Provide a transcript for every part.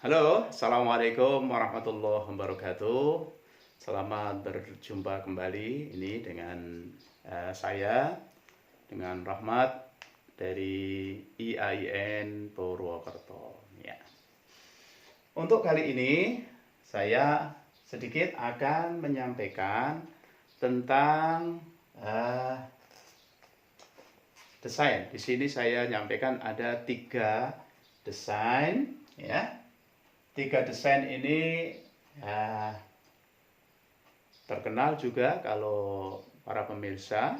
Halo, Assalamualaikum warahmatullahi wabarakatuh. Selamat berjumpa kembali ini dengan saya, dengan Rahmat dari IAIN Purwokerto. Ya. Untuk kali ini, saya sedikit akan menyampaikan tentang desain. Di sini saya nyampaikan ada 3 desain, ya. 3 desain ini terkenal juga kalau para pemirsa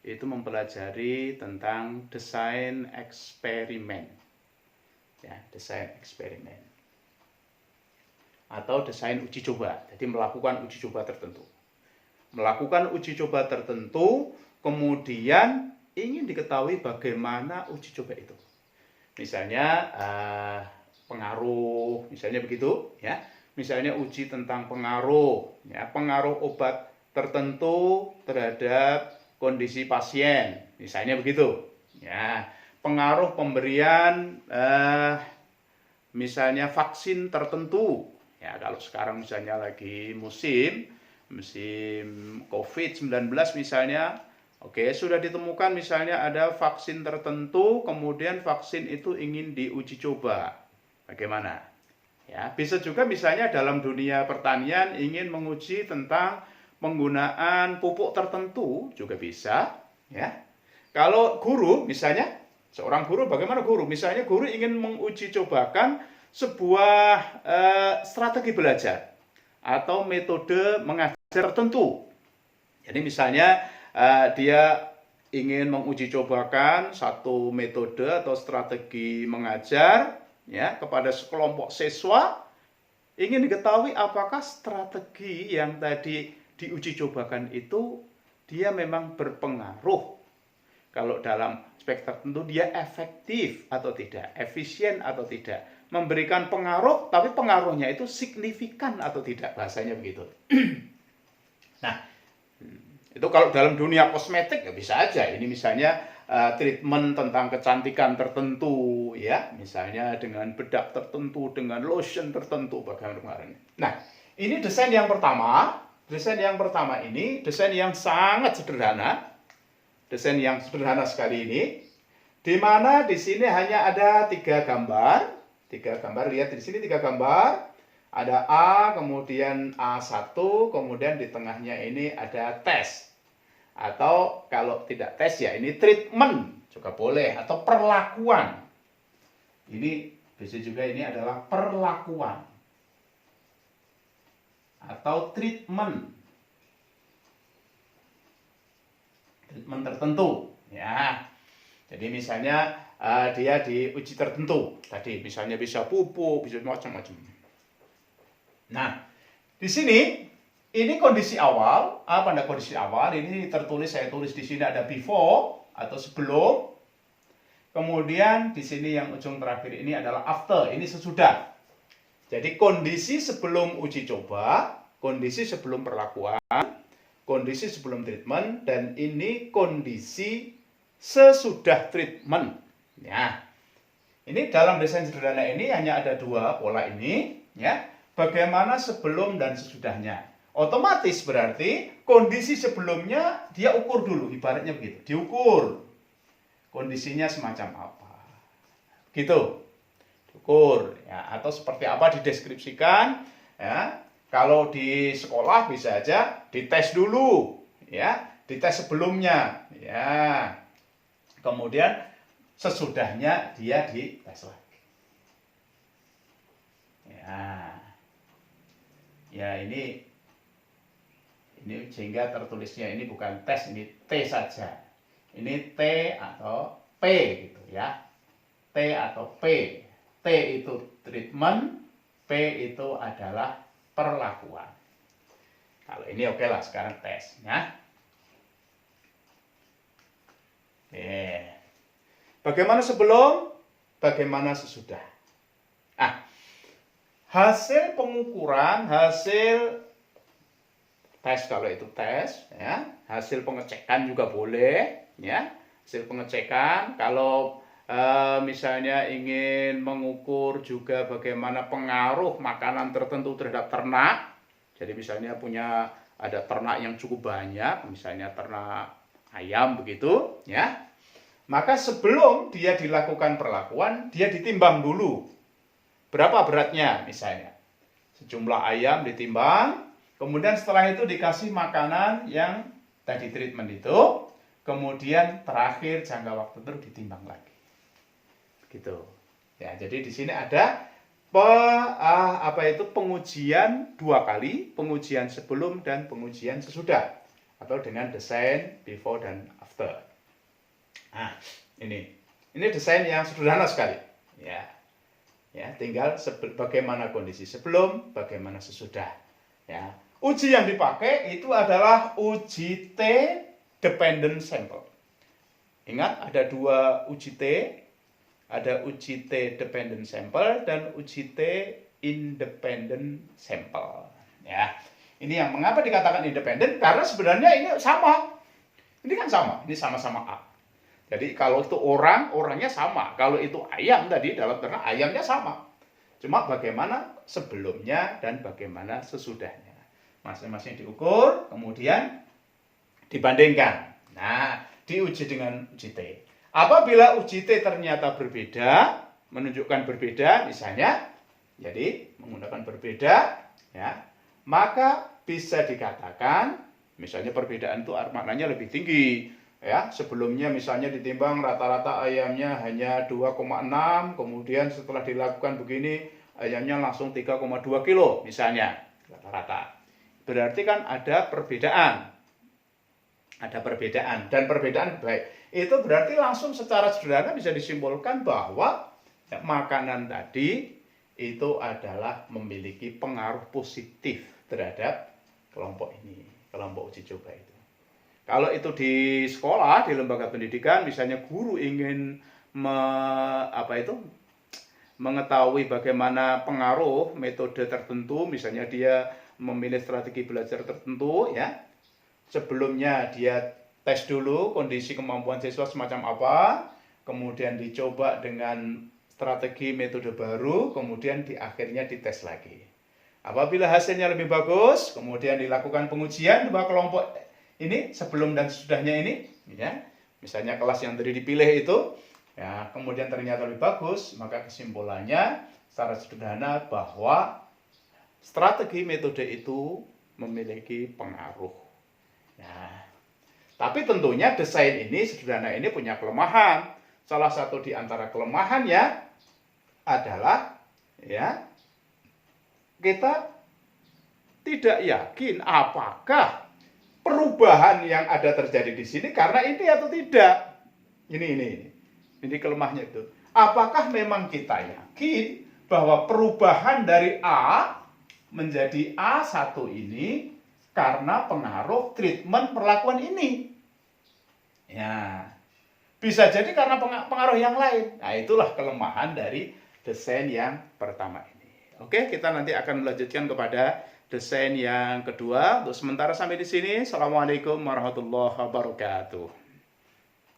itu mempelajari tentang desain eksperimen, ya, desain eksperimen atau desain uji coba. Jadi melakukan uji coba tertentu, kemudian ingin diketahui bagaimana uji coba itu. Misalnya pengaruh, misalnya begitu, ya. Misalnya uji tentang pengaruh, ya, pengaruh obat tertentu terhadap kondisi pasien, misalnya begitu, ya. Pengaruh pemberian misalnya vaksin tertentu, ya. Kalau sekarang misalnya lagi musim COVID-19 misalnya. Oke, sudah ditemukan misalnya ada vaksin tertentu, kemudian vaksin itu ingin diuji coba. Bagaimana? Ya, bisa juga misalnya dalam dunia pertanian ingin menguji tentang penggunaan pupuk tertentu juga bisa, ya. Kalau guru misalnya, seorang guru, bagaimana guru? Misalnya guru ingin menguji cobakan sebuah strategi belajar atau metode mengajar tertentu. Jadi misalnya dia ingin menguji cobakan satu metode atau strategi mengajar, ya, kepada sekelompok siswa, ingin diketahui apakah strategi yang tadi diuji cobakan itu dia memang berpengaruh. Kalau dalam aspek tertentu dia efektif atau tidak, efisien atau tidak, memberikan pengaruh, tapi pengaruhnya itu signifikan atau tidak, bahasanya begitu. Nah, itu kalau dalam dunia kosmetik ya bisa aja. Ini misalnya treatment tentang kecantikan tertentu, ya, misalnya dengan bedak tertentu, dengan lotion tertentu, bagaimana kemarin. Nah, ini desain yang pertama. Desain yang pertama ini desain yang sangat sederhana, desain yang sederhana sekali ini, di mana di sini hanya ada 3 gambar, 3 gambar. Lihat di sini 3 gambar. Ada A, kemudian A1, kemudian di tengahnya ini ada tes. Atau kalau tidak tes ya ini treatment juga boleh, atau perlakuan. Ini bisa juga, ini adalah perlakuan atau treatment. Treatment tertentu, ya. Jadi misalnya dia diuji tertentu. Tadi misalnya bisa pupuk, bisa macam-macam. Nah, di sini ini kondisi awal. Apa anda kondisi awal? Ini tertulis, saya tulis di sini ada before atau sebelum. Kemudian di sini yang ujung terakhir ini adalah after. Ini sesudah. Jadi kondisi sebelum uji coba, kondisi sebelum perlakuan, kondisi sebelum treatment, dan ini kondisi sesudah treatment. Ya. Ini dalam desain sederhana ini hanya ada 2 pola ini, ya. Bagaimana sebelum dan sesudahnya. Otomatis berarti kondisi sebelumnya dia ukur dulu, ibaratnya begitu. Diukur kondisinya semacam apa. Gitu. Diukur, ya, atau seperti apa dideskripsikan, ya. Kalau di sekolah bisa aja dites dulu, ya, dites sebelumnya, ya. Kemudian sesudahnya dia dites lagi. Ya. Ya, ini sehingga tertulisnya ini bukan tes, ini T saja. Ini T atau P gitu, ya. T atau P. T itu treatment, P itu adalah perlakuan. Kalau ini oke lah, sekarang tes, ya. Oke. Bagaimana sebelum, bagaimana sesudah. Hasil pengukuran, hasil tes kalau itu tes, ya. Hasil pengecekan juga boleh, ya. Hasil pengecekan kalau misalnya ingin mengukur juga bagaimana pengaruh makanan tertentu terhadap ternak. Jadi misalnya ada ternak yang cukup banyak, misalnya ternak ayam begitu, ya. Maka sebelum dia dilakukan perlakuan, dia ditimbang dulu. Berapa beratnya misalnya. Sejumlah ayam ditimbang, kemudian setelah itu dikasih makanan yang tadi treatment itu, kemudian terakhir jangka waktu terus ditimbang lagi. Gitu. Ya, jadi di sini ada pengujian 2 kali, pengujian sebelum dan pengujian sesudah, atau dengan desain before dan after. Nah, ini desain yang sederhana sekali. Ya, tinggal bagaimana kondisi sebelum, bagaimana sesudah. Ya, uji yang dipakai itu adalah uji T dependent sample. Ingat, ada 2 uji T. Ada uji T dependent sample dan uji T independent sample. Ya, ini yang mengapa dikatakan independent, karena sebenarnya ini sama. Ini kan sama, ini sama-sama A. Jadi kalau itu orangnya sama. Kalau itu ayam tadi dalam ternak ayamnya sama. Cuma bagaimana sebelumnya dan bagaimana sesudahnya. Masing-masing diukur, kemudian dibandingkan. Nah, diuji dengan uji T. Apabila uji T ternyata berbeda, menunjukkan berbeda misalnya, jadi menggunakan berbeda, ya, maka bisa dikatakan misalnya perbedaan itu maknanya lebih tinggi. Ya, sebelumnya misalnya ditimbang rata-rata ayamnya hanya 2,6, kemudian setelah dilakukan begini ayamnya langsung 3,2 kilo misalnya rata-rata. Berarti kan ada perbedaan. Ada perbedaan, dan perbedaan baik. Itu berarti langsung secara sederhana bisa disimpulkan bahwa makanan tadi itu adalah memiliki pengaruh positif terhadap kelompok ini, kelompok uji coba itu. Kalau itu di sekolah, di lembaga pendidikan, misalnya guru ingin mengetahui bagaimana pengaruh metode tertentu, misalnya dia memilih strategi belajar tertentu, ya. Sebelumnya dia tes dulu kondisi kemampuan siswa semacam apa, kemudian dicoba dengan strategi metode baru, kemudian di akhirnya dites lagi. Apabila hasilnya lebih bagus, kemudian dilakukan pengujian 2 kelompok ini sebelum dan sesudahnya ini, ya. Misalnya kelas yang tadi dipilih itu, ya, kemudian ternyata lebih bagus, maka kesimpulannya secara sederhana bahwa strategi metode itu memiliki pengaruh. Nah, tapi tentunya desain ini sederhana ini punya kelemahan. Salah satu di antara kelemahannya adalah, ya, kita tidak yakin apakah perubahan yang ada terjadi di sini karena ini atau tidak. Ini kelemahannya itu. Apakah memang kita yakin bahwa perubahan dari A menjadi A1 ini karena pengaruh treatment perlakuan ini? Ya, bisa jadi karena pengaruh yang lain. Nah, itulah kelemahan dari desain yang pertama ini. Oke, kita nanti akan melanjutkan kepada desain yang kedua. Untuk sementara sampai di sini. Assalamualaikum warahmatullahi wabarakatuh.